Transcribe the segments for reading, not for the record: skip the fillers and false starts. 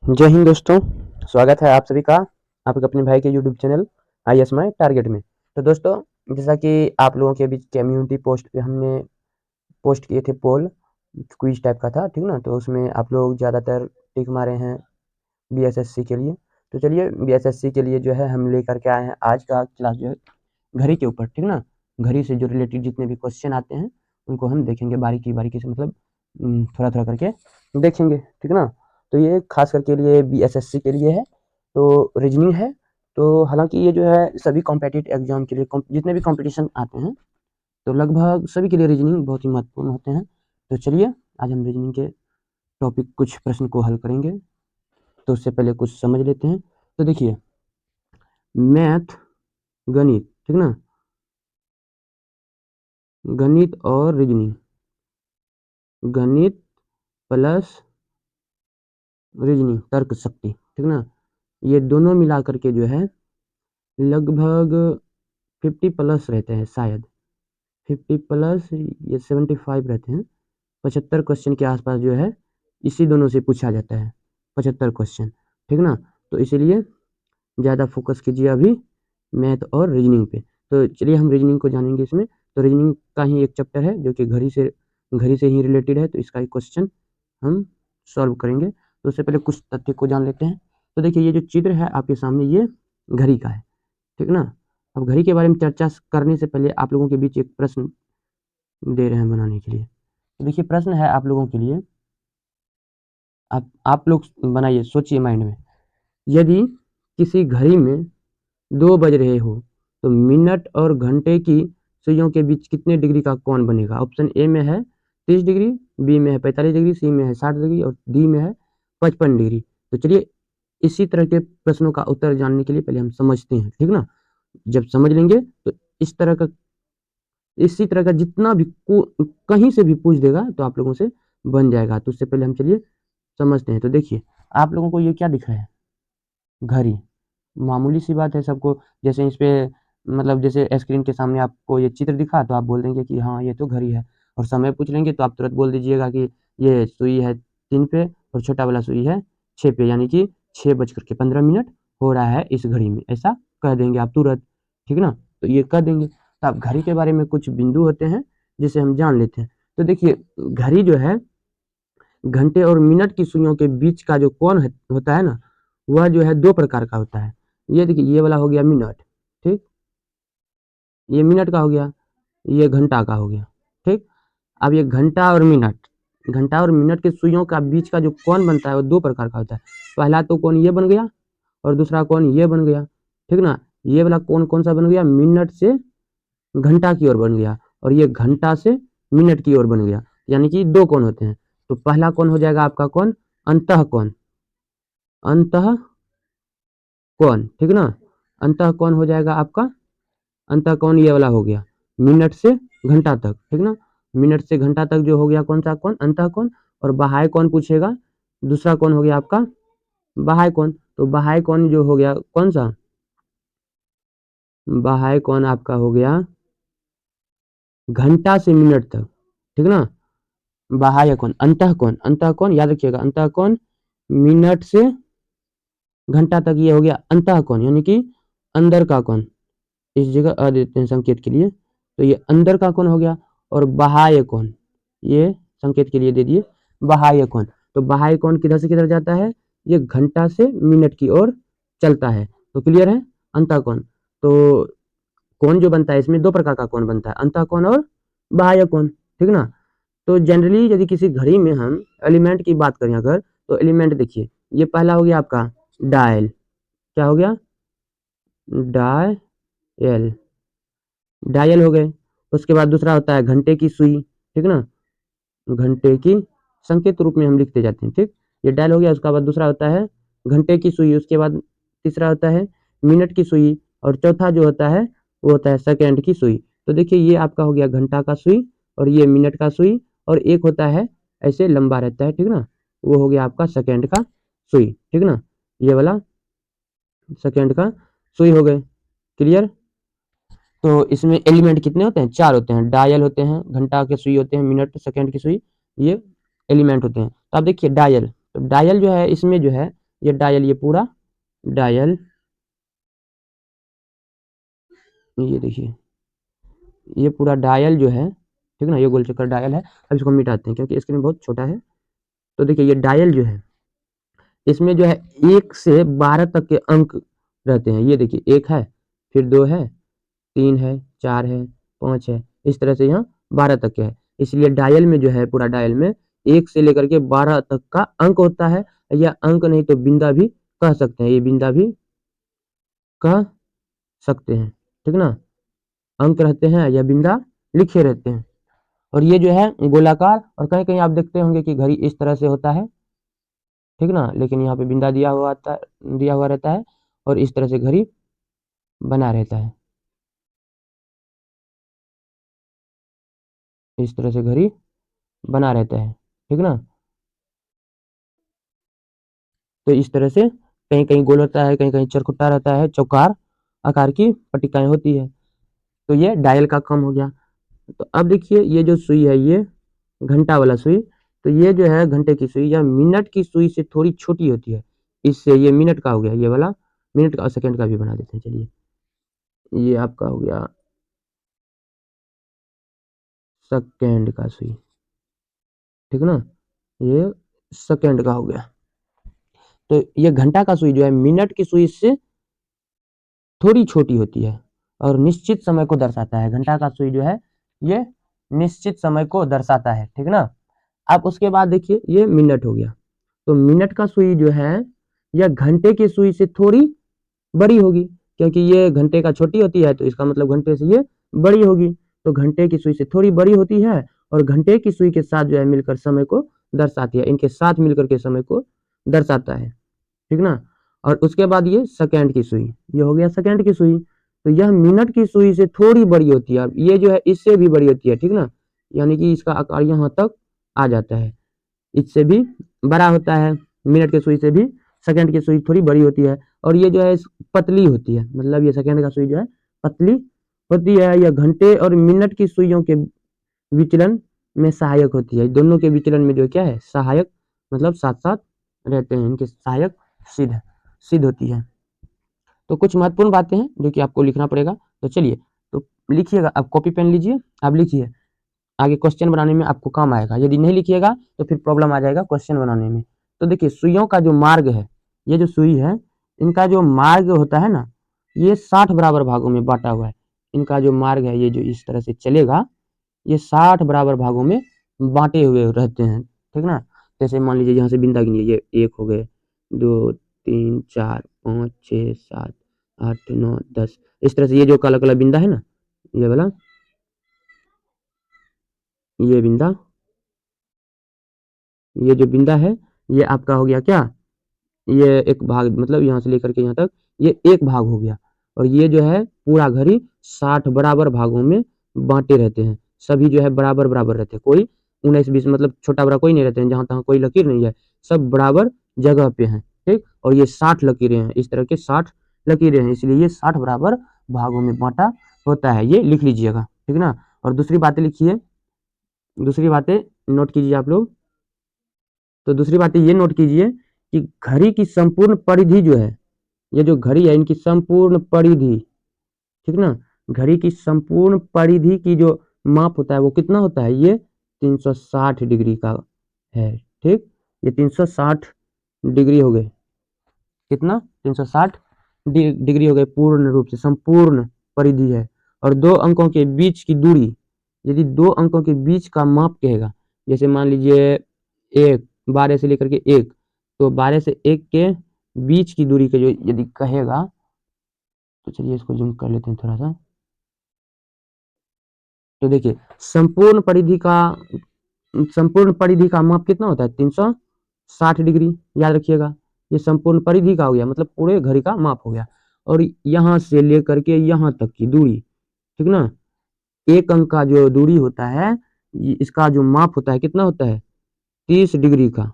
जय हिंद दोस्तों, स्वागत है आप सभी का आपके अपने भाई के यूट्यूब चैनल ISMI टारगेट में। तो दोस्तों, जैसा कि आप लोगों के बीच कम्युनिटी पोस्ट पे हमने पोस्ट किए थे पोल, क्विज टाइप का था, ठीक ना। तो उसमें आप लोग ज़्यादातर टिक मारे हैं BSSC के लिए। तो चलिए BSSC के लिए जो है हम लेकर के आए हैं आज का क्लास जो है घड़ी के ऊपर, ठीक ना। घड़ी से जो रिलेटेड जितने भी क्वेश्चन आते हैं उनको हम देखेंगे बारीकी बारीकी से, मतलब थोड़ा थोड़ा करके देखेंगे, ठीक ना। तो ये खास करके लिए BSSC के लिए है। तो रीजनिंग है। तो हालांकि ये जो है सभी कॉम्पिटिटिव एग्जाम के लिए जितने भी कंपटीशन आते हैं तो लगभग सभी के लिए रीजनिंग बहुत ही महत्वपूर्ण होते हैं। तो चलिए आज हम रीजनिंग के टॉपिक कुछ प्रश्न को हल करेंगे। तो उससे पहले कुछ समझ लेते हैं। तो देखिए, मैथ, गणित, ठीक ना, गणित और रीजनिंग, गणित प्लस रीजनिंग, तर्क शक्ति, ठीक ना, ये दोनों मिला करके जो है लगभग 50 प्लस रहते हैं, शायद 50 प्लस ये 75 रहते हैं। 75 क्वेश्चन के आसपास जो है इसी दोनों से पूछा जाता है, 75 क्वेश्चन, ठीक ना। तो इसीलिए ज़्यादा फोकस कीजिए अभी मैथ और रीजनिंग पे। तो चलिए हम रीजनिंग को जानेंगे इसमें। तो रीजनिंग का ही एक चैप्टर है जो कि घड़ी से ही रिलेटेड है, तो इसका एक क्वेश्चन हम सॉल्व करेंगे। तो उससे पहले कुछ तथ्य को जान लेते हैं। तो देखिए, ये जो चित्र है आपके सामने ये घड़ी का है, ठीक ना। अब घड़ी के बारे में चर्चा करने से पहले आप लोगों के बीच एक प्रश्न दे रहे हैं बनाने के लिए। तो देखिए, प्रश्न है आप लोगों के लिए, आप लोग बनाइए, सोचिए माइंड में। यदि किसी घड़ी में 2 बज रहे हो तो मिनट और घंटे की सुइयों के बीच कितने डिग्री का कोण बनेगा? ऑप्शन ए में है 30 डिग्री, बी में है 45 डिग्री, सी में है 60 डिग्री और डी में है 55 डिग्री। तो चलिए इसी तरह के प्रश्नों का उत्तर जानने के लिए पहले हम समझते हैं, ठीक ना। जब समझ लेंगे तो इसी तरह का जितना भी कहीं से भी पूछ देगा तो आप लोगों से बन जाएगा। तो उससे पहले हम चलिए समझते हैं। तो देखिए, आप लोगों को ये क्या दिख रहा है? घड़ी। मामूली सी बात है सबको, जैसे इस पे मतलब जैसे स्क्रीन के सामने आपको ये चित्र दिखा तो आप बोल देंगे कि हाँ ये तो घड़ी है। और समय पूछ लेंगे तो आप तुरंत बोल दीजिएगा कि ये सुई है 3 पे और छोटा वाला सुई है 6 पे, यानी कि 6:15 हो रहा है इस घड़ी में, ऐसा कह देंगे आप तुरंत, ठीक ना। तो ये कह देंगे। तो आप घड़ी के बारे में कुछ बिंदु होते हैं जिसे हम जान लेते हैं। तो देखिए, घड़ी जो है घंटे और मिनट की सुइयों के बीच का जो कोण होता है ना, वह जो है 2 प्रकार का होता है। ये देखिए, ये वाला हो गया मिनट, ठीक, ये मिनट का हो गया, ये घंटा का हो गया, ठीक। अब ये घंटा और मिनट के सुइयों का बीच का जो कोण बनता है वो 2 प्रकार का होता है। पहला तो कोण ये बन गया और दूसरा कोण ये बन गया, ठीक ना। ये वाला कोण कौन सा बन गया? मिनट से घंटा की ओर बन गया और ये घंटा से मिनट की ओर बन गया, यानी कि 2 कोण होते हैं। तो पहला कोण हो जाएगा आपका कोण अंतः कोण, अंतः कोण, ठीक ना। अंतः कोण हो जाएगा आपका, अंतः कोण ये वाला हो गया मिनट से घंटा तक, ठीक ना। मिनट से घंटा तक जो हो गया कौन सा कोण? अंतः कोण। और बाह्य कोण पूछेगा, दूसरा कोण हो गया आपका बाह्य कोण। तो बाह्य कोण जो हो गया कौन सा? बाह्य कोण आपका हो गया घंटा से मिनट तक, ठीक ना। बाह्य कोण, अंतः कोण याद रखिएगा, अंतः कोण मिनट से घंटा तक ये हो गया अंतः कोण, यानी कि अंदर का कोण। इस जगह अ देते हैं संकेत के लिए, तो ये अंदर का कोण हो गया। और बाह्य कोण, ये संकेत के लिए दे दिए बाह्य कोण। तो बाह्य कोण किधर से किधर जाता है? ये घंटा से मिनट की ओर चलता है। तो क्लियर है? अंतः कोण। तो कोण जो बनता है इसमें 2 प्रकार का कोण बनता है, अंतः कोण और बाह्य कोण, ठीक ना। तो जनरली यदि किसी घड़ी में हम एलिमेंट की बात करें अगर, तो एलिमेंट देखिए, ये पहला हो गया आपका डायल, क्या हो गया? डायल, डायल हो गए। उसके बाद दूसरा होता है घंटे की सुई, ठीक ना, घंटे की संकेत रूप में हम लिखते जाते हैं, ठीक। ये डायल हो गया। उसके बाद दूसरा होता है घंटे की सुई, उसके बाद तीसरा होता है मिनट की सुई और चौथा जो होता है वो होता है सेकेंड की सुई। तो देखिए, ये आपका हो गया घंटा का सुई और ये मिनट का सुई और एक होता है ऐसे लंबा रहता है, ठीक ना, वो हो गया आपका सेकेंड का सुई, ठीक ना। ये वाला सेकेंड का सुई हो गए, क्लियर। तो इसमें एलिमेंट कितने होते हैं? 4 होते हैं। डायल होते हैं, घंटा के सुई होते हैं, मिनट सेकंड की सुई, ये एलिमेंट होते हैं। तो आप देखिए डायल, तो डायल जो है इसमें जो है ये डायल, ये पूरा डायल, ये देखिए ये पूरा डायल जो है, ठीक है ना, ये गोल चक्कर डायल है। अब इसको मिटाते हैं क्योंकि स्क्रीन बहुत छोटा है। तो देखिए ये डायल जो है, इसमें जो है 1 से 12 तक के अंक रहते हैं। ये देखिए 1 है, फिर 2 है, 3 है, 4 है, 5 है, इस तरह से यहाँ 12 तक के है। इसलिए डायल में जो है, पूरा डायल में 1 से लेकर के 12 तक का अंक होता है, या अंक नहीं तो बिंदा भी कह सकते हैं, ये बिंदा भी कह सकते हैं, ठीक ना। अंक रहते हैं या बिंदा लिखे रहते हैं। और ये जो है गोलाकार, और कहीं कहीं आप देखते होंगे कि घड़ी इस तरह से होता है, ठीक ना, लेकिन यहाँ पे बिंदा दिया हुआ रहता है, और इस तरह से घड़ी बना रहता है, इस तरह से घड़ी बना रहता है, ठीक ना। तो इस तरह से कहीं कहीं गोल होता है, कहीं कहीं चरखुट्टा रहता है, चौकार आकार की पट्टिकाएं होती है। तो ये डायल का काम हो गया। तो अब देखिए ये जो सुई है, ये घंटा वाला सुई, तो ये जो है घंटे की सुई या मिनट की सुई से थोड़ी छोटी होती है। इससे ये मिनट का हो गया, ये वाला मिनट का और सेकंड का भी बना देते हैं। चलिए ये आपका हो गया सेकंड का सुई, ठीक ना, ये सेकंड का हो गया। तो ये घंटा का सुई जो है मिनट की सुई से थोड़ी छोटी होती है और निश्चित समय को दर्शाता है। घंटा का सुई जो है ये निश्चित समय को दर्शाता है, ठीक ना। अब उसके बाद देखिए ये मिनट हो गया। तो मिनट का सुई जो है यह घंटे की सुई से थोड़ी बड़ी होगी, क्योंकि ये घंटे का छोटी होती है, तो इसका मतलब घंटे से ये बड़ी होगी। तो घंटे की सुई से थोड़ी बड़ी होती है और घंटे की सुई के साथ जो है मिलकर समय को दर्शाती है, इनके साथ मिलकर के समय को दर्शाता है, ठीक ना। और उसके बाद ये सेकंड की सुई, ये हो गया सेकंड की सुई। तो यह मिनट की सुई से थोड़ी बड़ी होती है, ये जो है इससे भी बड़ी होती है, ठीक ना, यानी कि इसका आकार यहाँ तक आ जाता है, इससे भी बड़ा होता है। मिनट की सुई से भी सेकंड की सुई थोड़ी बड़ी होती है, और ये जो है पतली होती है, मतलब ये सेकंड का सुई जो है पतली होती है। यह घंटे और मिनट की सुइयों के विचलन में सहायक होती है। दोनों के विचलन में जो क्या है, सहायक, मतलब साथ साथ रहते हैं, इनके सहायक सिद्ध सिद्ध होती है। तो कुछ महत्वपूर्ण बातें हैं जो कि आपको लिखना पड़ेगा। तो चलिए, तो लिखिएगा, आप कॉपी पेन लीजिए, आप लिखिए, आगे क्वेश्चन बनाने में आपको काम आएगा। यदि नहीं लिखिएगा तो फिर प्रॉब्लम आ जाएगा क्वेश्चन बनाने में। तो देखिए सुइयों का जो मार्ग है, ये जो सुई है, इनका जो मार्ग होता है ना, ये 60 बराबर भागों में बांटा हुआ है। इनका जो मार्ग है, ये जो इस तरह से चलेगा, ये 60 बराबर भागों में बांटे हुए रहते हैं, ठीक ना। जैसे मान लीजिए यहाँ से बिंदा गिनिए, ये 1 हो गए, 2 3 4 5 6 7 8 9 10, इस तरह से ये जो काला काला बिंदा है ना, ये वाला, ये बिंदा, ये जो बिंदा है, ये आपका हो गया क्या, ये एक भाग, मतलब यहाँ से लेकर के यहाँ तक ये एक भाग हो गया। और ये जो है पूरा घड़ी 60 बराबर भागों में बांटे रहते हैं। सभी जो है बराबर बराबर रहते हैं, कोई 19-20 मतलब छोटा बड़ा कोई नहीं रहते हैं, जहां तक कोई लकीर नहीं है, सब बराबर जगह पे हैं, ठीक। और ये 60 लकीरें हैं, इस तरह के 60 लकीरें हैं, इसलिए ये 60 बराबर भागों में बांटा होता है। ये लिख लीजिएगा, ठीक ना। और दूसरी बातें लिखिए, दूसरी बातें नोट कीजिए आप लोग। तो दूसरी बात ये नोट कीजिए कि घड़ी की संपूर्ण परिधि जो है, ये जो घड़ी है इनकी संपूर्ण परिधि, ठीक ना, घड़ी की संपूर्ण परिधि की जो माप होता है वो कितना होता है, ये 360 डिग्री का है, ठीक। ये 360 डिग्री हो गए, कितना, 360 डिग्री हो गए, पूर्ण रूप से संपूर्ण परिधि है। और दो अंकों के बीच की दूरी, यदि दो अंकों के बीच का माप कहेगा, जैसे मान लीजिए 1, 12 से लेकर के 1, तो 12 से 1 के बीच की दूरी के जो यदि कहेगा, तो चलिए इसको जूम कर लेते हैं थोड़ा सा। तो देखिए संपूर्ण परिधि का माप कितना होता है, 360 डिग्री, याद रखिएगा। ये संपूर्ण परिधि का हो गया, मतलब पूरे घड़ी का माप हो गया। और यहाँ से लेकर के यहाँ तक की दूरी, ठीक ना, एक अंक का जो दूरी होता है, इसका जो माप होता है कितना होता है, 30 डिग्री का।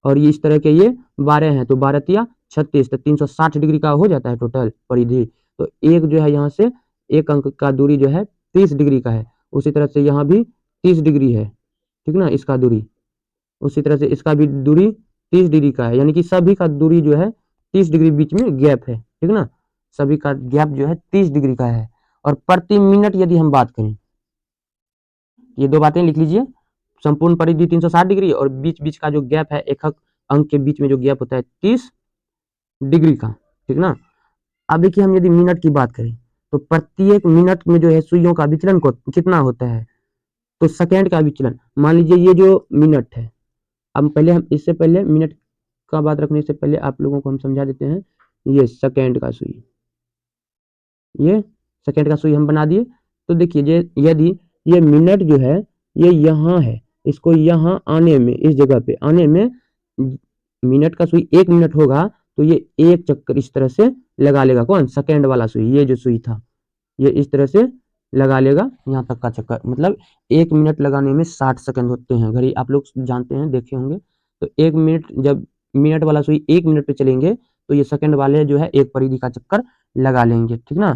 और ये इस तरह के ये 12 हैं, तो 12 तिया 36, तो 360 डिग्री का हो जाता है टोटल परिधि। तो एक जो है यहाँ से एक अंक का दूरी जो है 30 डिग्री का है, उसी तरह से यहाँ भी 30 डिग्री है, ठीक ना, इसका दूरी। उसी तरह से इसका भी दूरी 30 डिग्री का है, यानी कि सभी का दूरी जो है 30 डिग्री बीच में गैप है, ठीक ना। सभी का गैप जो है 30 डिग्री का है। और प्रति मिनट यदि हम बात करें, ये दो बातें लिख लीजिए, संपूर्ण परिधि 360 डिग्री और बीच बीच का जो गैप है, एक अंक के बीच में जो गैप होता है 30 डिग्री का, ठीक ना। अब देखिए हम यदि मिनट की बात करें तो प्रत्येक मिनट में जो है सुइयों का विचलन कितना होता है, तो सेकेंड का विचलन, मान लीजिए ये जो मिनट है, अब पहले हम इससे पहले मिनट का बात रखने से पहले आप लोगों को हम समझा देते हैं, ये सेकेंड का सुई, ये सेकेंड का सुई हम बना दिए। तो देखिए ये यदि ये मिनट जो है ये यहाँ है, इसको यहाँ आने में, इस जगह पे आने में मिनट का सुई 1 मिनट होगा, तो ये एक चक्कर इस तरह से लगा लेगा, कौन, सेकेंड वाला सुई, ये जो सुई था ये इस तरह से लगा लेगा यहाँ तक का चक्कर, मतलब 1 मिनट लगाने में 60 सेकंड होते हैं, घड़ी आप लोग जानते हैं, देखे होंगे। तो 1 मिनट, जब मिनट वाला सुई 1 मिनट पे चलेंगे तो ये सेकंड वाले जो है एक परिधि का चक्कर लगा लेंगे, ठीक ना।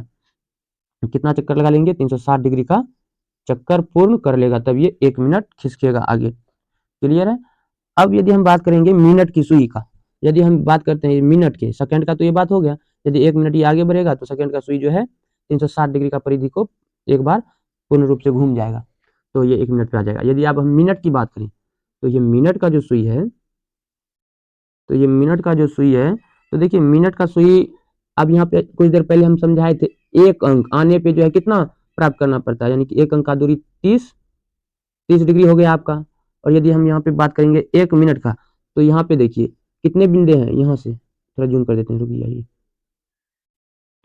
कितना चक्कर लगा लेंगे, 360 डिग्री का चक्कर पूर्ण कर लेगा, तब ये 1 मिनट खिसकेगा आगे। क्लियर है। अब यदि हम बात करेंगे मिनट की सुई का, यदि हम बात करते हैं मिनट के, सेकंड का तो ये बात हो गया, यदि 1 मिनट ये आगे बढ़ेगा तो सेकंड का सुई जो है 360 डिग्री का परिधि को एक बार पूर्ण रूप से घूम जाएगा, तो ये 1 मिनट पे आ जाएगा। यदि आप हम मिनट की बात करें तो ये मिनट का जो सुई है, तो ये मिनट का जो सुई है, तो देखिए मिनट का सुई, अब यहाँ पे कुछ देर पहले हम समझाए थे, एक अंक आने पे जो है कितना प्राप्त करना पड़ता है, यानी कि एक अंक का दूरी 30 डिग्री हो गया आपका। और यदि हम यहाँ पे बात करेंगे 1 मिनट का, तो यहाँ पे देखिए कितने बिंदे हैं, यहाँ से थोड़ा जूम कर देते हैं, रुकिए आइए।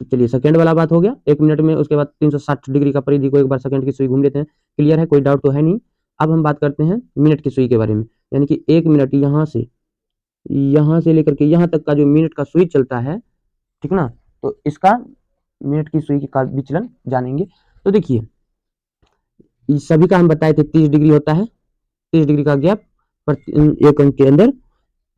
तो चलिए सेकंड वाला बात हो गया 1 मिनट में, उसके बाद 360 डिग्री का परिधि को एक बार सेकंड की सुई घूम लेते हैं। क्लियर है, कोई डाउट तो है नहीं। अब हम बात करते हैं मिनट की सुई के बारे में, यानी कि 1 मिनट यहाँ से लेकर के यहाँ तक का जो मिनट का सुई चलता है, ठीक ना, तो इसका मिनट की सुई का विचलन जानेंगे। तो देखिए सभी का हम बताए थे 30 डिग्री होता है, 30 डिग्री का गैप एक अंक के अंदर।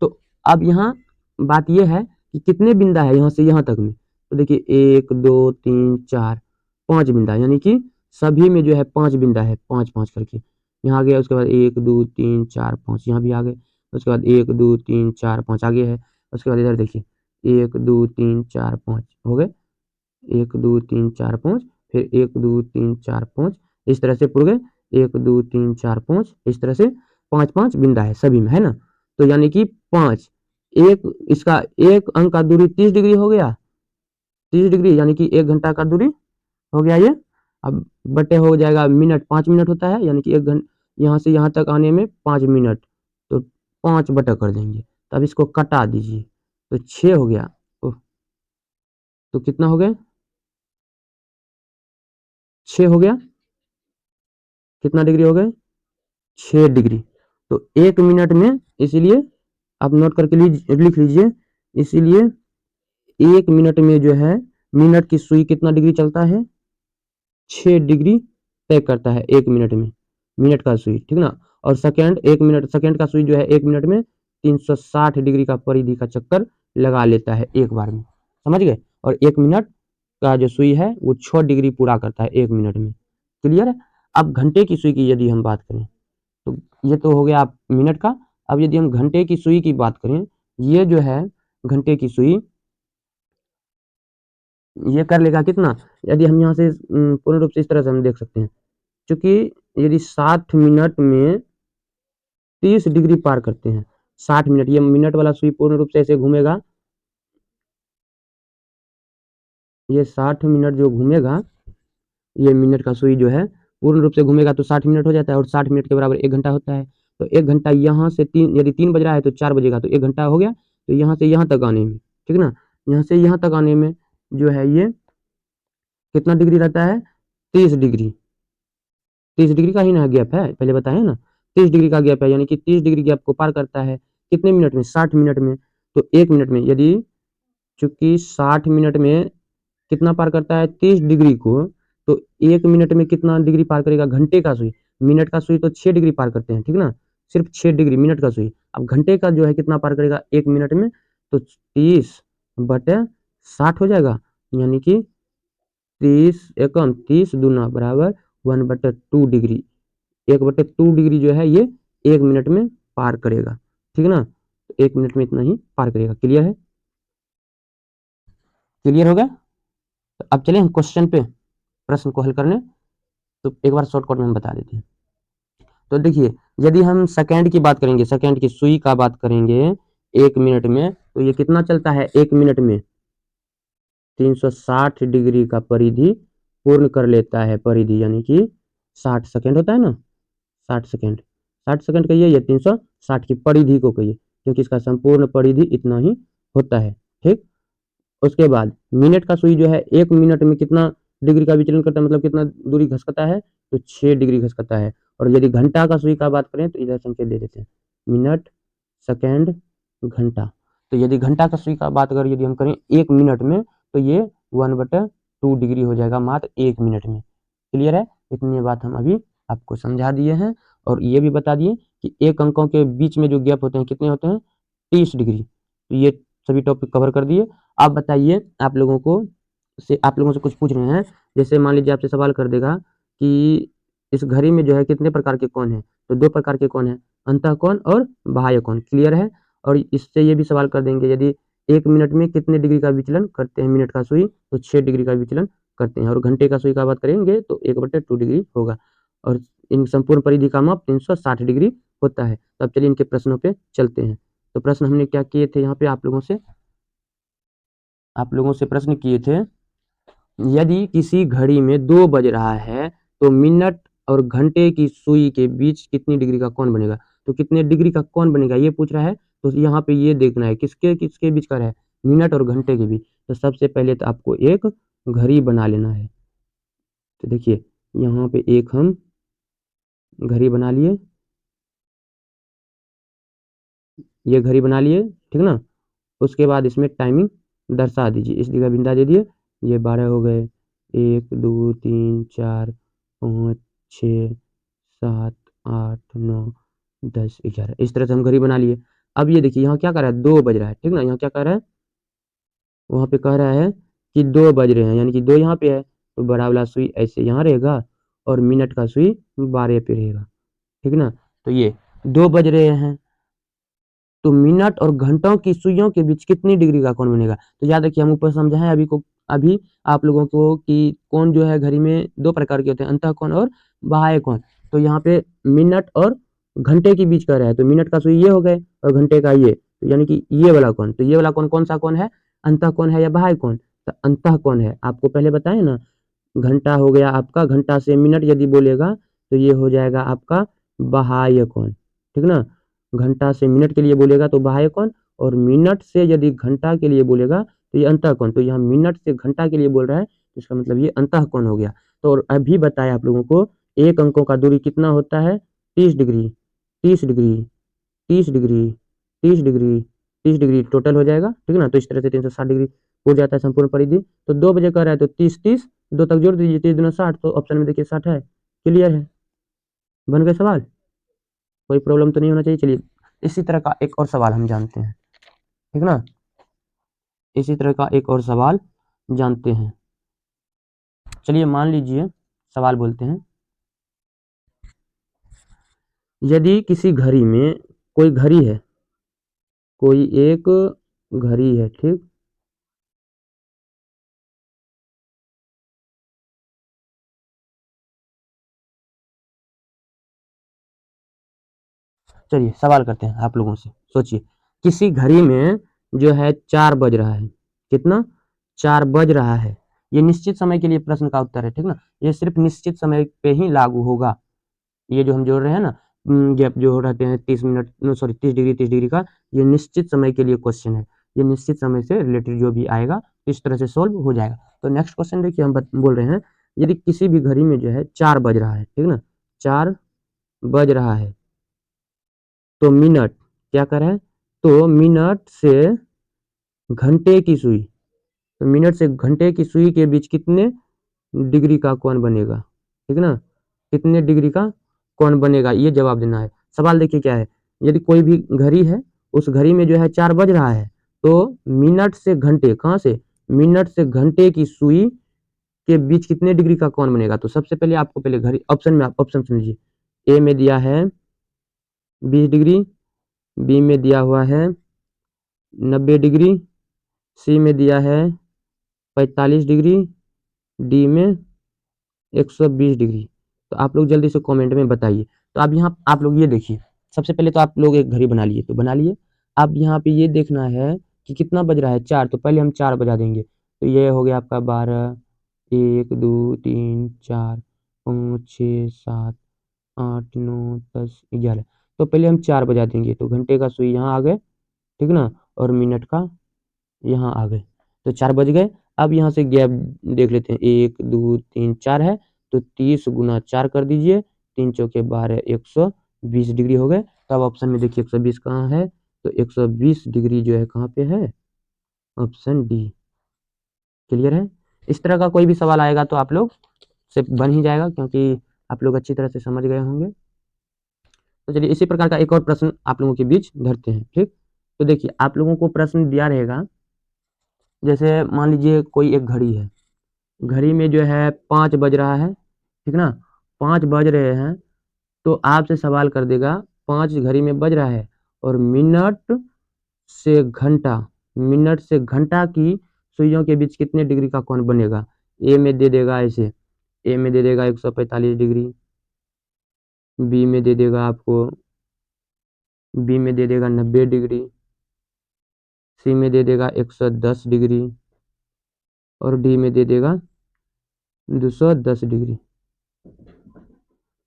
तो अब यहाँ बात यह है कि कितने बिंदा है यहाँ से यहाँ तक में, तो देखिए 1 2 3 4 5 बिंदा, यानी कि सभी में जो है 5 बिंदा है, 5 5 करके यहाँ आ गया। उसके बाद 1 2 3 4 5 यहाँ भी आ गए। उसके बाद 1 2 3 4 5 आगे है। उसके बाद इधर देखिए 1 2 3 4 5 हो गए, 1 2 3 4 5, फिर 1 2 3 4 5, इस तरह से पूरे 1 2 3 4 5, इस तरह से 5 5 बिंदा है सभी में, है ना। तो यानी कि 5, एक इसका एक अंक का दूरी 30 डिग्री हो गया, 30 डिग्री यानी कि 1 घंटा का दूरी हो गया ये। अब बटे हो जाएगा मिनट, 5 मिनट होता है, यानी कि 1 घंटा यहाँ से यहाँ तक आने में 5 मिनट, तो 5 बटा कर देंगे, तब इसको कटा दीजिए तो 6 हो गया। तो कितना हो गया, 6 हो गया, कितना डिग्री हो गए, 6 डिग्री। तो 1 मिनट में, इसीलिए आप नोट करके लिख लीजिए, इसीलिए 1 मिनट में जो है मिनट की सुई कितना डिग्री चलता है, 6 डिग्री तय करता है 1 मिनट में, मिनट का सुई, ठीक ना। और सेकंड, 1 मिनट सेकंड का सुई जो है 1 मिनट में 360 डिग्री का परिधि का चक्कर लगा लेता है एक बार में, समझ गए। और 1 मिनट का जो सुई है वो 6 डिग्री पूरा करता है 1 मिनट में। क्लियर है। अब घंटे की सुई की यदि हम बात करें, तो ये तो हो गया मिनट का। अब यदि हम घंटे की सुई की बात करें, ये जो है घंटे की सुई, ये कर लेगा कितना, यदि हम यहाँ से पूर्ण रूप से इस तरह से हम देख सकते हैं, क्योंकि यदि 60 मिनट में 30 डिग्री पार करते हैं, 60 मिनट, ये मिनट वाला सुई पूर्ण रूप से ऐसे घूमेगा, ये 60 मिनट जो घूमेगा, ये मिनट का सुई जो है पूर्ण रूप से घूमेगा तो 60 मिनट हो जाता है, और 60 मिनट के बराबर 1 घंटा होता है। तो 1 घंटा यहाँ से 3, यदि 3 बज रहा है तो 4 बजेगा, तो 1 घंटा हो गया। तो यहाँ से यहाँ तक आने में, ठीक ना, यहाँ से यहाँ तक आने में जो है ये कितना डिग्री रहता है, 30 डिग्री, 30 डिग्री का ही ना गैप है, पहले बताए ना, 30 डिग्री का गैप है, यानी कि 30 डिग्री गैप को पार करता है कितने मिनट में, 60 मिनट में। तो 1 मिनट में, यदि चूंकि 60 मिनट में कितना पार करता है, 30 डिग्री को, तो 1 मिनट में कितना डिग्री पार करेगा, घंटे का सुई, मिनट का सुई तो 6 डिग्री पार करते हैं, ठीक ना, सिर्फ 6 डिग्री मिनट का सुई। अब घंटे का जो है कितना पार करेगा 1 मिनट में, तो 30 बटे 60 हो जाएगा, यानी कि 30 दूना बराबर 1/2 डिग्री, 1/2 डिग्री जो है ये 1 मिनट में पार करेगा, ठीक ना। तो 1 मिनट में इतना ही पार करेगा। क्लियर है? क्लियर हो गया? तो अब चले हम क्वेश्चन पे, प्रश्न को हल करने। तो एक बार शॉर्टकट में हम बता देते हैं। तो देखिए, यदि हम सेकंड की बात करेंगे, सेकंड की सुई का बात करेंगे 1 मिनट में, तो ये कितना चलता है 1 मिनट में? 360 डिग्री का परिधि पूर्ण कर लेता है। परिधि यानी कि 60 सेकंड होता है ना, 60 सेकंड, 60 सेकंड कहिए या 360 की परिधि को कहिए, क्योंकि इसका संपूर्ण परिधि इतना ही होता है। ठीक। उसके बाद मिनट का सुई जो है 1 मिनट में कितना डिग्री का विचलन करता है, मतलब कितना दूरी घसकता है? तो 6 डिग्री घसकता है। और यदि घंटा का सुई का बात करें तो इधर संकेत दे देते हैं, मिनट, सेकंड, घंटा। तो यदि घंटा का सुई का बात अगर यदि हम करें 1 मिनट में, तो ये 1/2 डिग्री हो जाएगा मात्र 1 मिनट में। क्लियर है? इतनी बात हम अभी आपको समझा दिए हैं, और ये भी बता दिए कि एक अंकों के बीच में जो गैप होते हैं कितने होते हैं? 30 डिग्री। तो ये सभी टॉपिक कवर कर दिए। आप बताइए, आप लोगों से कुछ पूछ रहे हैं, जैसे मान लीजिए आपसे सवाल कर देगा कि इस घड़ी में जो है कितने प्रकार के कोण हैं? तो 2 प्रकार के कोण हैं, अंतःकोण और बाह्य कोण। क्लियर है? और इससे ये भी सवाल कर देंगे, यदि 1 मिनट में कितने डिग्री का विचलन करते हैं मिनट का सुई? तो 6 डिग्री का विचलन करते हैं। और घंटे का सुई का बात करेंगे तो 1/2 डिग्री होगा। और इन संपूर्ण परिधि का माप 360 डिग्री होता है। तो अब चलिए इनके प्रश्नों पे चलते हैं। तो प्रश्न हमने क्या किए थे यहाँ पे आप लोगों से प्रश्न किए थे, यदि किसी घड़ी में 2 बज रहा है तो मिनट और घंटे की सुई के बीच कितनी डिग्री का कोण बनेगा? तो कितने डिग्री का कोण बनेगा ये पूछ रहा है। तो यहाँ पे ये देखना है किसके किसके बीच का है, मिनट और घंटे के बीच। तो सबसे पहले तो आपको एक घड़ी बना लेना है। तो देखिए, यहाँ पे एक हम घड़ी बना लिए, ये घड़ी बना लिए, ठीक ना। उसके बाद इसमें टाइमिंग दर्शा दीजिए, इस जगह बिंदा दे दिए। ये 12 हो गए, 1 2 3 4 5 6 7 8 9 10 11, इस तरह से हम घड़ी बना लिए। अब ये देखिए यहाँ क्या कर रहा है, 2 बज रहा है, ठीक ना। यहाँ क्या कर रहा है, वहाँ पे कह रहा है कि 2 बज रहे हैं, यानी कि 2 यहाँ पे है, तो बड़ा वाला सुई ऐसे यहाँ रहेगा और मिनट का सुई 12 पे रहेगा, ठीक ना। तो ये 2 बज रहे हैं, तो मिनट और घंटों की सुइयों के बीच कितनी डिग्री का कोण बनेगा? तो याद रखिए, हम ऊपर समझाएं अभी आप लोगों को कि कोण जो है घड़ी में 2 प्रकार के होते हैं, अंतःकोण और बाह्य कोण। तो यहाँ पे मिनट और घंटे के बीच का रहा है, तो मिनट का सुई ये हो गए और घंटे का ये, तो यानी कि ये वाला कोण। तो ये वाला कोण कौन सा कोण है, अंतःकोण है या बाह्य कोण? तो अंतःकोण है। आपको पहले बताए ना, घंटा हो गया आपका, घंटा से मिनट यदि बोलेगा तो ये हो जाएगा आपका बाह्य कोण, ठीक ना। घंटा से मिनट के लिए बोलेगा तो बाह्य कोण, और मिनट से यदि घंटा के लिए बोलेगा तो ये अंतःकोण। तो यहाँ मिनट से घंटा के लिए बोल रहा है, तो इसका मतलब ये अंतःकोण हो गया। तो और अभी बताया आप लोगों को, एक अंकों का दूरी कितना होता है? 30 degree, 30 degree, 30 degree, 30 degree, 30 degree total हो जाएगा, ठीक ना। तो इस तरह से 360 डिग्री हो जाता है संपूर्ण परिधि। तो 2 बजे कर रहा है तो 30 30 2 तक जोड़ दीजिए, 30 दूना 60, तो ऑप्शन में देखिए 60 है। क्लियर है? बन गए सवाल? कोई प्रॉब्लम तो नहीं होना चाहिए। चलिए इसी तरह का एक और सवाल हम जानते हैं, ठीक ना। इसी तरह का एक और सवाल जानते हैं। चलिए मान लीजिए, सवाल बोलते हैं, यदि किसी घड़ी में कोई घड़ी है, कोई एक घड़ी है, ठीक। चलिए सवाल करते हैं आप लोगों से, सोचिए, किसी घड़ी में जो है 4 बज रहा है, कितना? 4 बज रहा है। ये निश्चित समय के लिए प्रश्न का उत्तर है, ठीक ना। ये सिर्फ निश्चित समय पे ही लागू होगा। ये जो हम जोड़ रहे हैं ना, गैप जो रहते हैं 30 मिनट, सॉरी 30 डिग्री का, ये निश्चित समय के लिए क्वेश्चन है। ये निश्चित समय से रिलेटेड जो भी आएगा इस तरह से सोल्व हो जाएगा। तो नेक्स्ट क्वेश्चन देखिए, हम बोल रहे हैं, यदि किसी भी घड़ी में जो है 4 बज रहा है, ठीक ना, 4 बज रहा है, तो मिनट क्या कर रहा है, तो मिनट से घंटे की सुई, तो मिनट से घंटे की सुई के बीच कितने डिग्री का कोण बनेगा, ठीक ना। कितने डिग्री का कोण बनेगा, ये जवाब देना है। सवाल देखिए क्या है, यदि कोई भी घड़ी है, उस घड़ी में जो है 4 बज रहा है, तो मिनट से घंटे, कहाँ से, मिनट से घंटे की सुई के बीच कितने डिग्री का कोण बनेगा। तो सबसे पहले आपको पहले घड़ी, ऑप्शन में आप ऑप्शन सुन लीजिए। ए में दिया है 20 डिग्री, बी में दिया हुआ है 90 डिग्री, सी में दिया है 45 डिग्री, डी में 120 डिग्री। तो आप लोग जल्दी से कमेंट में बताइए। तो अब यहाँ आप लोग ये देखिए, सबसे पहले तो आप लोग एक घड़ी बना लिए, तो बना लिए। अब यहाँ पे ये देखना है कि कितना बज रहा है, 4, तो पहले हम 4 बजा देंगे। तो ये हो गया आपका 12, 1 2 3 4 5 6 7 8 9 10 11। तो पहले हम 4 बजा देंगे, तो घंटे का सुई यहाँ आ गए, ठीक ना, और मिनट का यहाँ आ गए, तो 4 बज गए। अब यहाँ से गैप देख लेते हैं, 1 2 3 4 है, तो 30 गुना 4 कर दीजिए, 3 चौके 12, 120 डिग्री हो गए। तो अब ऑप्शन में देखिए 120 कहाँ है, तो 120 डिग्री जो है कहाँ पे है, ऑप्शन डी। क्लियर है? इस तरह का कोई भी सवाल आएगा तो आप लोग से बन ही जाएगा, क्योंकि आप लोग अच्छी तरह से समझ गए होंगे। तो चलिए इसी प्रकार का एक और प्रश्न आप लोगों के बीच धरते हैं, ठीक। तो देखिए आप लोगों को प्रश्न दिया रहेगा, जैसे मान लीजिए कोई एक घड़ी है, घड़ी में जो है 5 बज रहा है, ठीक ना, 5 बज रहे हैं, तो आपसे सवाल कर देगा 5 घड़ी में बज रहा है और मिनट से घंटा की सुइयों के बीच कितने डिग्री का कोण बनेगा। ए में दे देगा ऐसे, ए में दे देगा 145 डिग्री, बी में दे देगा आपको, बी में दे देगा 90 डिग्री, सी में दे देगा 110 डिग्री और डी में दे देगा 210 डिग्री।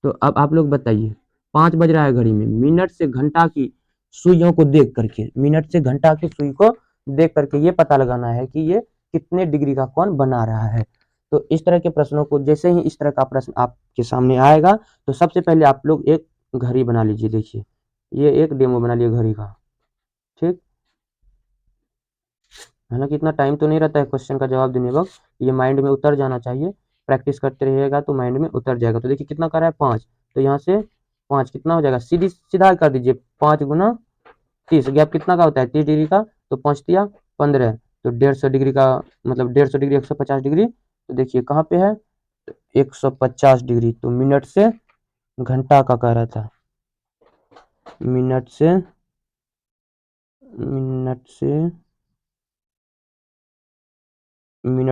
तो अब आप लोग बताइए, 5 बज रहा है घड़ी में, मिनट से घंटा की सुइयों को देख करके, मिनट से घंटा की सुई को देख करके ये पता लगाना है कि ये कितने डिग्री का कोण बना रहा है। तो इस तरह के प्रश्नों को, जैसे ही इस तरह का प्रश्न आपके सामने आएगा, तो सबसे पहले आप लोग एक घड़ी बना लीजिए। देखिए ये एक डेमो बना लिया घड़ी का, ठीक। हालांकि इतना टाइम तो नहीं रहता है क्वेश्चन का जवाब देने वक्त, ये माइंड में उतर जाना चाहिए, प्रैक्टिस करते रहिएगा तो माइंड में उतर जाएगा। तो देखिए कितना कर रहा है 5, तो यहाँ से 5 कितना हो जाएगा, सीधा कर दीजिए, 5 गुना 30, गैप कितना का होता है 30 डिग्री का, तो 5 दिया 15, तो 150 डिग्री का, मतलब 150 डिग्री 150 डिग्री, तो देखिए कहाँ पे है, 150 डिग्री। तो मिनट से घंटा का कह रहा था, मिनट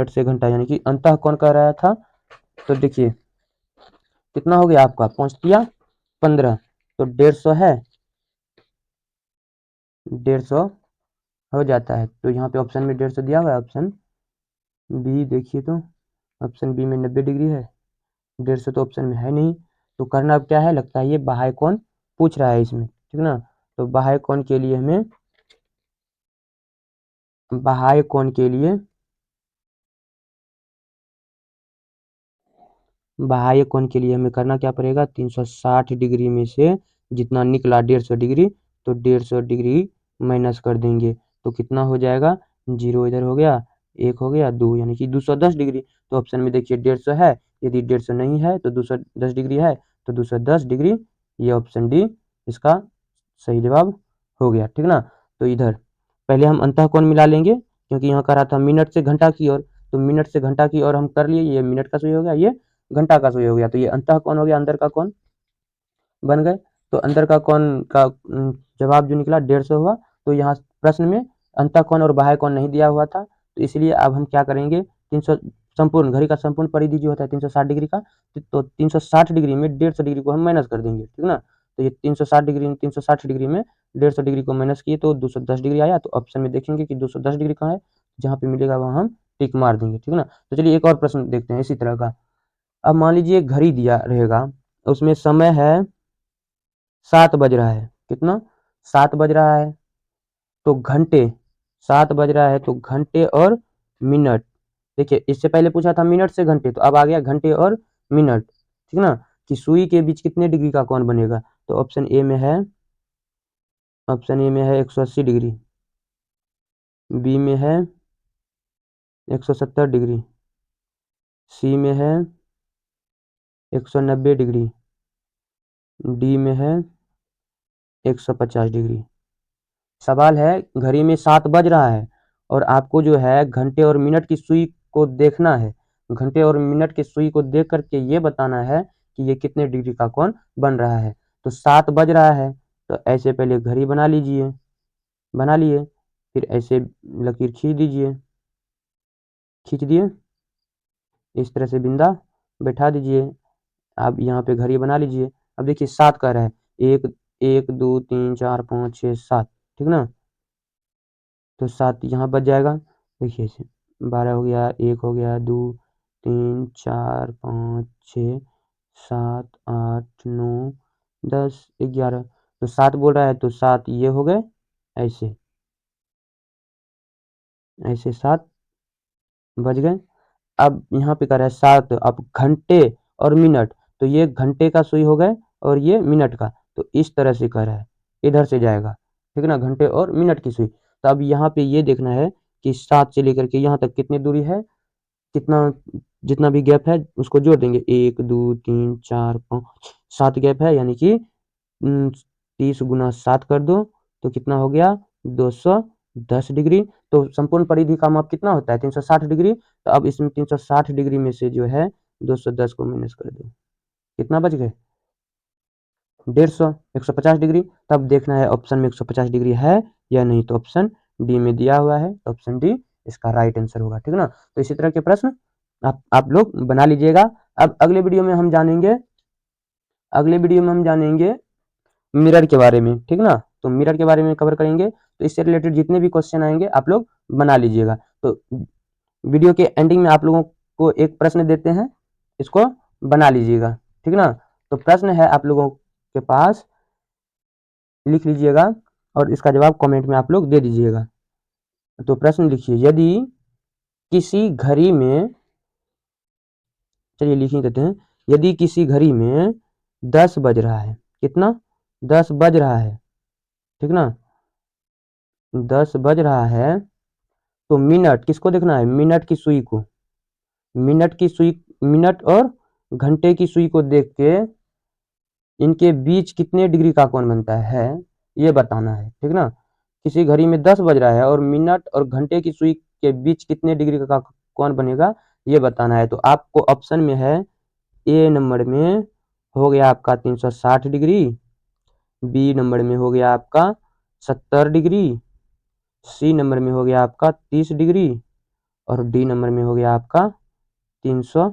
से घंटा, यानी कि अंतः कौन कह रहा था। तो देखिए कितना हो गया आपका, 5 दिया 15, तो 150 है, 150 हो जाता है। तो यहाँ पे ऑप्शन में 150 दिया हुआ है, ऑप्शन बी देखिए, तो ऑप्शन बी में 90 डिग्री है, 150 तो ऑप्शन में है नहीं। तो करना अब क्या है, लगता है ये बाह्य कोण पूछ रहा है इसमें, ठीक ना। तो बाह्य कोण के लिए हमें, बाह्य कोण के लिए, बाह्य कोण के लिए हमें करना क्या पड़ेगा, 360 डिग्री में से जितना निकला 150 डिग्री, तो 150 डिग्री माइनस कर देंगे, तो कितना हो जाएगा, 0 इधर हो गया, 1 हो गया, 2, यानी कि 210 डिग्री। तो ऑप्शन में देखिए 150 है, यदि 150 नहीं है तो 210 डिग्री है, तो 210 डिग्री, ये ऑप्शन डी इसका सही जवाब हो गया, ठीक ना। तो इधर पहले हम अंतः कोण मिला लेंगे, क्योंकि यहाँ करा था मिनट से घंटा की ओर, तो मिनट से घंटा की ओर हम कर लिए, ये मिनट का सही हो गया, ये घंटा का सही हो गया, तो ये अंतः कोण हो गया, अंदर का कोण बन गए। तो अंदर का कोण का जवाब जो निकला 150 हुआ। तो यहाँ प्रश्न में अंतः कोण और बाह्य कोण नहीं दिया हुआ था, तो इसलिए अब हम क्या करेंगे, 300 संपूर्ण घड़ी का संपूर्ण परिधि जो होता है 360 डिग्री का, तो 360 डिग्री में 150 डिग्री को हम माइनस कर देंगे, ठीक ना। तो ये 360 डिग्री में 360 डिग्री में 150 डिग्री को माइनस किए तो 210 डिग्री आया। तो ऑप्शन में देखेंगे कि 210 डिग्री कहाँ है, जहाँ पे मिलेगा वहाँ हम टिक मार देंगे, ठीक ना। तो चलिए एक और प्रश्न देखते हैं इसी तरह का। अब मान लीजिए घड़ी दिया रहेगा, उसमें समय है 7 बज रहा है, कितना, 7 बज रहा है, तो घंटे, 7 बज रहा है तो घंटे और मिनट, देखिए इससे पहले पूछा था मिनट से घंटे, तो अब आ गया घंटे और मिनट, ठीक ना, कि सुई के बीच कितने डिग्री का कोण बनेगा। तो ऑप्शन ए में है, ऑप्शन ए में है 180 डिग्री, बी में है 170 डिग्री, सी में है 190 डिग्री, डी में है 150 डिग्री। सवाल है घड़ी में 7 बज रहा है और आपको जो है घंटे और मिनट की सुई को देखना है, घंटे और मिनट की सुई को देख करके ये बताना है कि ये कितने डिग्री का कोण बन रहा है। तो 7 बज रहा है, तो ऐसे पहले घड़ी बना लीजिए, बना लिए, फिर ऐसे लकीर खींच दीजिए, खींच दिए, इस तरह से बिंदा बैठा दीजिए। आप यहाँ पे घड़ी बना लीजिए। अब देखिए 7 कह रहा है, 1 1 2 3 4 5 6 7, ठीक ना। तो 7 यहाँ बच जाएगा। देखिए इसे 12 हो गया, 1 हो गया, 2 3 4 5 6 7 8 9 10 11। तो 7 बोल रहा है, तो 7 ये हो गए, ऐसे ऐसे 7 बज गए। अब यहाँ पे कह रहा है 7, अब घंटे और मिनट, तो ये घंटे का सुई हो गए और ये मिनट का, तो इस तरह से कह रहा है, इधर से जाएगा, ठीक है ना, घंटे और मिनट की सुई। तो अब यहाँ पे ये देखना है कि 7 से लेकर के यहाँ तक कितनी दूरी है, कितना, जितना भी गैप है उसको जोड़ देंगे, 1 2 3 4 5 7 गैप है, यानी कि 30 गुना 7 कर दो, तो कितना हो गया, 210 डिग्री। तो संपूर्ण परिधि का माप कितना होता है, 360 डिग्री। तो अब इसमें 360 डिग्री में से जो है 210 को माइनस कर दो, कितना बच गए, 150, 150 डिग्री। तब देखना है ऑप्शन में 150 डिग्री है या नहीं, तो ऑप्शन डी में दिया हुआ है, तो ऑप्शन डी इसका राइट आंसर होगा, ठीक ना। तो इसी तरह के प्रश्न आप लोग बना लीजिएगा। अब अगले वीडियो में हम जानेंगे, अगले वीडियो में हम जानेंगे मिरर के बारे में, ठीक ना। तो मिरर के बारे में कवर करेंगे, तो इससे रिलेटेड जितने भी क्वेश्चन आएंगे आप लोग बना लीजिएगा। तो वीडियो के एंडिंग में आप लोगों को एक प्रश्न देते हैं, इसको बना लीजिएगा, ठीक ना। तो प्रश्न है आप लोगों के पास, लिख लीजिएगा और इसका जवाब कमेंट में आप लोग दे दीजिएगा। तो प्रश्न लिखिए, यदि किसी घड़ी में, चलिए लिख ही देते हैं, यदि किसी घड़ी में 10 बज रहा है, कितना, 10 बज रहा है, ठीक ना, 10 बज रहा है, तो मिनट किसको देखना है, मिनट की सुई को, मिनट की सुई, मिनट और घंटे की सुई को देख के इनके बीच कितने डिग्री का कोण बनता है ये बताना है, ठीक ना। किसी घड़ी में 10 बज रहा है और मिनट और घंटे की सुई के बीच कितने डिग्री का कोण बनेगा ये बताना है। तो आपको ऑप्शन में है, ए नंबर में हो गया आपका 360 डिग्री, बी नंबर में हो गया आपका 70 डिग्री, सी नंबर में हो गया आपका 30 डिग्री और डी नंबर में हो गया आपका 300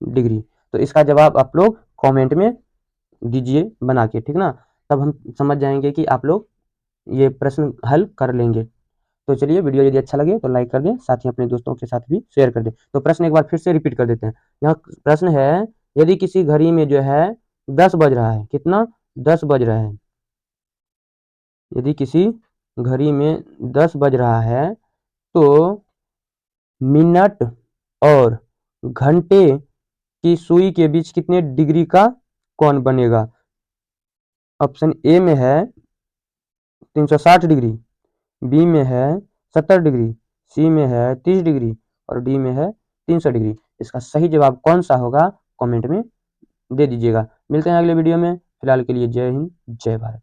डिग्री। तो इसका जवाब आप लोग कमेंट में दीजिए बना के, ठीक ना। तब हम समझ जाएंगे कि आप लोग ये प्रश्न हल कर लेंगे। तो चलिए, वीडियो यदि अच्छा लगे तो लाइक कर दें, साथ ही अपने दोस्तों के साथ भी शेयर कर दें। तो प्रश्न एक बार फिर से रिपीट कर देते हैं। यहाँ प्रश्न है, यदि किसी घड़ी में जो है 10 बज रहा है, कितना, 10 बज रहा है, यदि किसी घड़ी में 10 बज रहा है, तो मिनट और घंटे की सुई के बीच कितने डिग्री का कोण बनेगा। ऑप्शन ए में है 360 डिग्री, बी में है 70 डिग्री, सी में है 30 डिग्री और डी में है 300 डिग्री। इसका सही जवाब कौन सा होगा कमेंट में दे दीजिएगा। मिलते हैं अगले वीडियो में, फिलहाल के लिए जय हिंद, जय भारत।